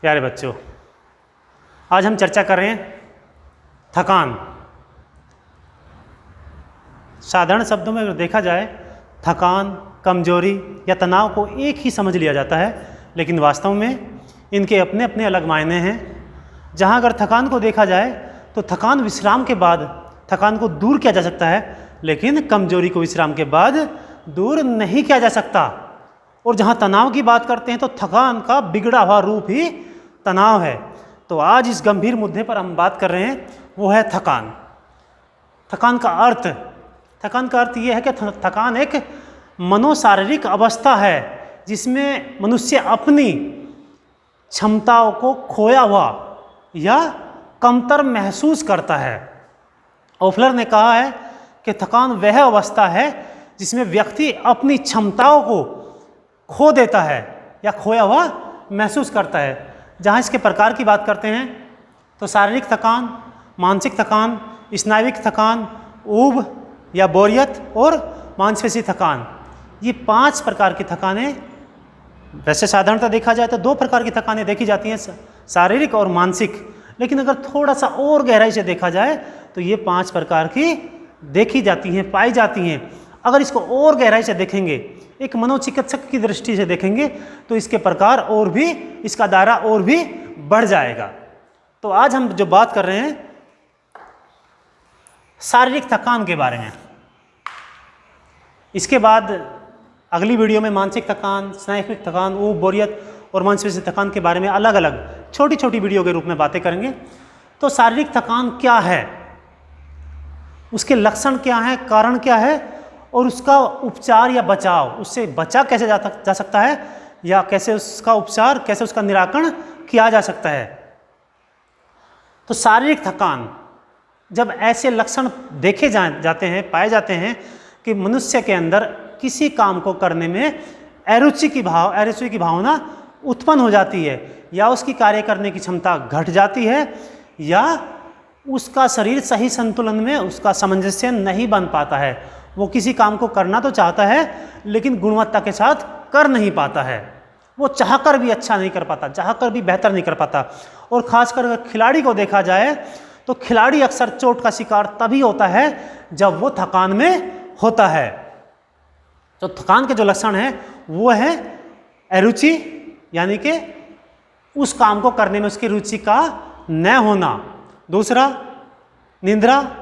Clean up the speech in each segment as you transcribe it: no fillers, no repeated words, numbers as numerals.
प्यारे बच्चों, आज हम चर्चा कर रहे हैं थकान। साधारण शब्दों में अगर देखा जाए, थकान, कमजोरी या तनाव को एक ही समझ लिया जाता है, लेकिन वास्तव में इनके अपने अपने अलग मायने हैं। जहां अगर थकान को देखा जाए तो थकान विश्राम के बाद थकान को दूर किया जा सकता है, लेकिन कमजोरी को विश्राम के बाद दूर नहीं किया जा सकता। और जहां तनाव की बात करते हैं तो थकान का बिगड़ा हुआ रूप ही तनाव है। तो आज इस गंभीर मुद्दे पर हम बात कर रहे हैं, वो है थकान। थकान का अर्थ ये है कि थकान एक मनोशारीरिक अवस्था है जिसमें मनुष्य अपनी क्षमताओं को खोया हुआ या कमतर महसूस करता है। ओफलर ने कहा है कि थकान वह अवस्था है जिसमें व्यक्ति अपनी क्षमताओं को खो देता है या खोया हुआ महसूस करता है। जहाँ इसके प्रकार की बात करते हैं तो शारीरिक थकान, मानसिक थकान, स्नायुविक थकान, ऊब या बोरियत और मांसपेशी थकान, ये 5 प्रकार की थकानें। वैसे साधारणतः देखा जाए तो 2 प्रकार की थकानें देखी जाती हैं, शारीरिक और मानसिक। लेकिन अगर थोड़ा सा और गहराई से देखा जाए तो ये 5 प्रकार की देखी जाती हैं, पाई जाती हैं। अगर इसको और गहराई से देखेंगे, एक मनोचिकित्सक की दृष्टि से देखेंगे, तो इसके प्रकार और भी, इसका दायरा और भी बढ़ जाएगा। तो आज हम जो बात कर रहे हैं शारीरिक थकान के बारे में। इसके बाद अगली वीडियो में मानसिक थकान, स्नायुविक थकान, ऊब, बोरियत और मांसपेशी थकान के बारे में अलग अलग छोटी छोटी वीडियो के रूप में बातें करेंगे। तो शारीरिक थकान क्या है, उसके लक्षण क्या हैं, कारण क्या है और उसका उपचार या बचाव, उससे बचा कैसे जा सकता है या कैसे उसका उपचार, कैसे उसका निराकरण किया जा सकता है। तो शारीरिक थकान, जब ऐसे लक्षण देखे जाते हैं, पाए जाते हैं कि मनुष्य के अंदर किसी काम को करने में अरुचि की भावना उत्पन्न हो जाती है, या उसकी कार्य करने की क्षमता घट जाती है, या उसका शरीर सही संतुलन में उसका सामंजस्य नहीं बन पाता है। वो किसी काम को करना तो चाहता है लेकिन गुणवत्ता के साथ कर नहीं पाता है। वो चाहकर भी अच्छा नहीं कर पाता, चाहकर भी बेहतर नहीं कर पाता। और खासकर अगर खिलाड़ी को देखा जाए तो खिलाड़ी अक्सर चोट का शिकार तभी होता है जब वो थकान में होता है। तो थकान के जो लक्षण हैं वो है अरुचि, यानी कि उस काम को करने में उसकी रुचि का न होना। दूसरा, निद्रा,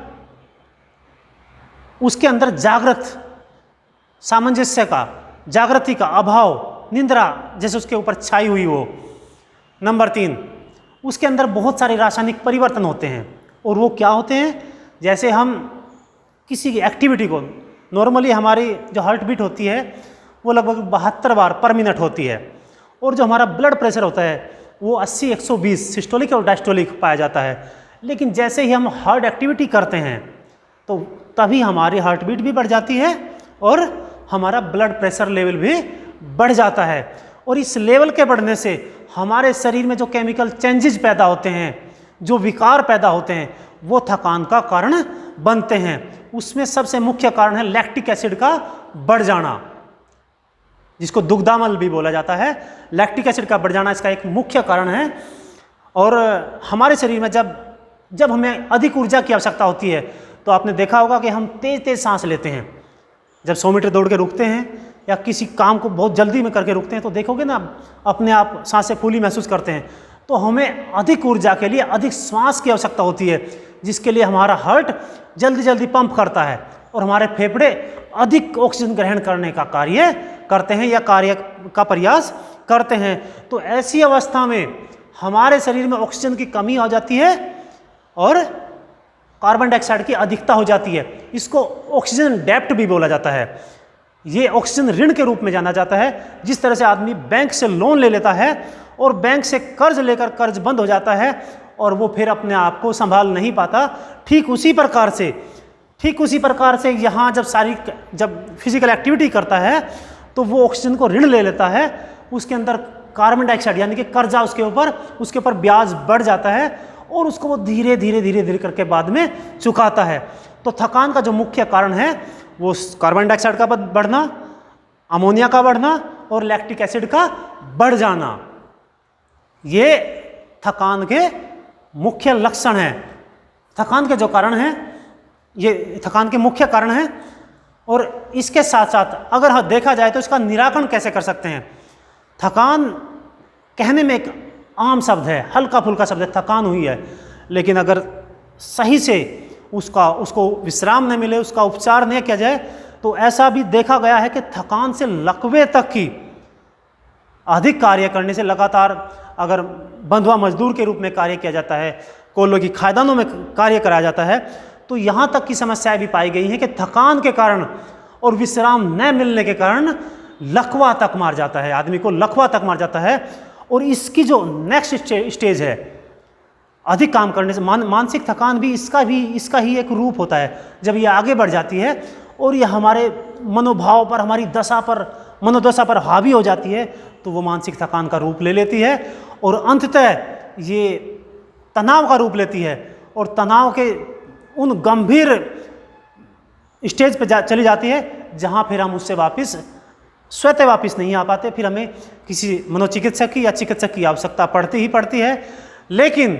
उसके अंदर जागृत सामंजस्य का, जागृति का अभाव, निद्रा जैसे उसके ऊपर छाई हुई हो। नंबर 3, उसके अंदर बहुत सारे रासायनिक परिवर्तन होते हैं। और वो क्या होते हैं, जैसे हम किसी की एक्टिविटी को, नॉर्मली हमारी जो हार्ट बीट होती है वो लगभग 72 बार पर मिनट होती है, और जो हमारा ब्लड प्रेशर होता है वो 80-120 सिस्टोलिक और डायस्टोलिक पाया जाता है। लेकिन जैसे ही हम हार्ड एक्टिविटी करते हैं तो तभी हमारी हार्ट बीट भी बढ़ जाती है और हमारा ब्लड प्रेशर लेवल भी बढ़ जाता है। और इस लेवल के बढ़ने से हमारे शरीर में जो केमिकल चेंजेस पैदा होते हैं, जो विकार पैदा होते हैं, वो थकान का कारण बनते हैं। उसमें सबसे मुख्य कारण है लैक्टिक एसिड का बढ़ जाना, जिसको दुग्धामल भी बोला जाता है। लैक्टिक एसिड का बढ़ जाना इसका एक मुख्य कारण है। और हमारे शरीर में जब हमें अधिक ऊर्जा की आवश्यकता होती है तो आपने देखा होगा कि हम तेज तेज सांस लेते हैं। जब 100 मीटर दौड़ के रुकते हैं या किसी काम को बहुत जल्दी में करके रुकते हैं तो देखोगे ना, अपने आप सांसें फूली महसूस करते हैं। तो हमें अधिक ऊर्जा के लिए अधिक श्वास की आवश्यकता होती है, जिसके लिए हमारा हार्ट जल्दी जल्दी पंप करता है और हमारे फेफड़े अधिक ऑक्सीजन ग्रहण करने का कार्य करते हैं या कार्य का प्रयास करते हैं। तो ऐसी अवस्था में हमारे शरीर में ऑक्सीजन की कमी हो जाती है और कार्बन डाइऑक्साइड की अधिकता हो जाती है। इसको ऑक्सीजन डेप्ट भी बोला जाता है। ये ऑक्सीजन ऋण के रूप में जाना जाता है। जिस तरह से आदमी बैंक से लोन ले लेता है और बैंक से कर्ज लेकर कर्ज बंद हो जाता है और वो फिर अपने आप को संभाल नहीं पाता, ठीक उसी प्रकार से यहाँ जब फिजिकल एक्टिविटी करता है तो वो ऑक्सीजन को ऋण ले लेता है। उसके अंदर कार्बन डाइऑक्साइड यानी कि कर्जा उसके ऊपर ब्याज बढ़ जाता है और उसको वो धीरे धीरे करके बाद में चुकाता है। तो थकान का जो मुख्य कारण है वो कार्बन डाइऑक्साइड का बढ़ना, अमोनिया का बढ़ना और लैक्टिक एसिड का बढ़ जाना। ये थकान के मुख्य लक्षण हैं, थकान के जो कारण हैं ये थकान के मुख्य कारण हैं। और इसके साथ साथ अगर देखा जाए तो इसका निराकरण कैसे कर सकते हैं। थकान कहने में एक आम शब्द है, हल्का फुल्का शब्द है, थकान हुई है, लेकिन अगर सही से उसको विश्राम न मिले, उसका उपचार नहीं किया जाए, तो ऐसा भी देखा गया है कि थकान से लकवे तक की अधिक कार्य करने से, लगातार अगर बंधुआ मजदूर के रूप में कार्य किया जाता है, कोयलों की खदानों में कार्य कराया जाता है, तो यहाँ तक की समस्याएं भी पाई गई हैं कि थकान के कारण और विश्राम न मिलने के कारण लकवा तक मार जाता है, आदमी को लकवा तक मार जाता है। और इसकी जो नेक्स्ट स्टेज है, अधिक काम करने से मानसिक थकान भी इसका ही एक रूप होता है। जब ये आगे बढ़ जाती है और ये हमारे मनोभाव पर, हमारी मनोदशा पर हावी हो जाती है, तो वो मानसिक थकान का रूप ले लेती है और अंततः ये तनाव का रूप लेती है। और तनाव के उन गंभीर स्टेज पे चली जाती है जहाँ फिर हम उससे स्वतः वापस नहीं आ पाते, फिर हमें किसी मनोचिकित्सक की या चिकित्सक की आवश्यकता पड़ती है। लेकिन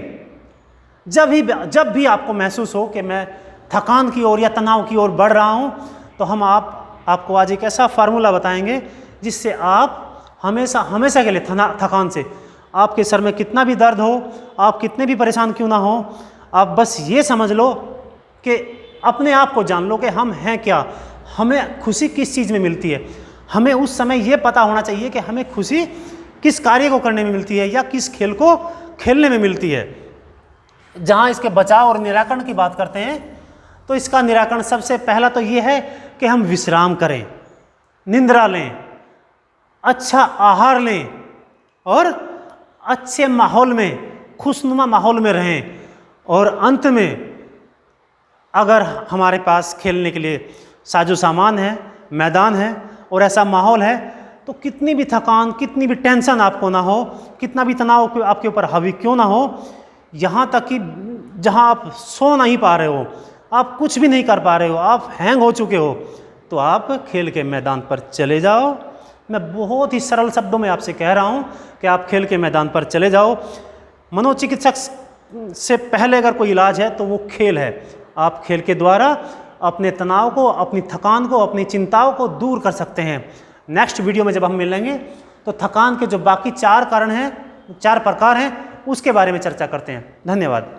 जब भी आपको महसूस हो कि मैं थकान की ओर या तनाव की ओर बढ़ रहा हूँ, तो हम आपको आज एक ऐसा फार्मूला बताएंगे जिससे आप हमेशा के लिए थकान से, आपके सर में कितना भी दर्द हो, आप कितने भी परेशान क्यों ना हो, आप बस ये समझ लो कि अपने आप को जान लो कि हम हैं क्या, हमें खुशी किस चीज़ में मिलती है। हमें उस समय ये पता होना चाहिए कि हमें खुशी किस कार्य को करने में मिलती है या किस खेल को खेलने में मिलती है। जहाँ इसके बचाव और निराकरण की बात करते हैं, तो इसका निराकरण सबसे पहला तो ये है कि हम विश्राम करें, निंद्रा लें, अच्छा आहार लें और अच्छे माहौल में, खुशनुमा माहौल में रहें। और अंत में अगर हमारे पास खेलने के लिए साजो सामान है, मैदान है और ऐसा माहौल है, तो कितनी भी थकान, कितनी भी टेंशन आपको ना हो, कितना भी तनाव आपके ऊपर हावी क्यों ना हो, यहाँ तक कि जहाँ आप सो नहीं पा रहे हो, आप कुछ भी नहीं कर पा रहे हो, आप हैंग हो चुके हो, तो आप खेल के मैदान पर चले जाओ। मैं बहुत ही सरल शब्दों में आपसे कह रहा हूँ कि आप खेल के मैदान पर चले जाओ। मनोचिकित्सक से पहले अगर कोई इलाज है तो वो खेल है। आप खेल के द्वारा अपने तनाव को, अपनी थकान को, अपनी चिंताओं को दूर कर सकते हैं। नेक्स्ट वीडियो में जब हम मिलेंगे तो थकान के जो बाकी 4 कारण हैं, 4 प्रकार हैं, उसके बारे में चर्चा करते हैं। धन्यवाद।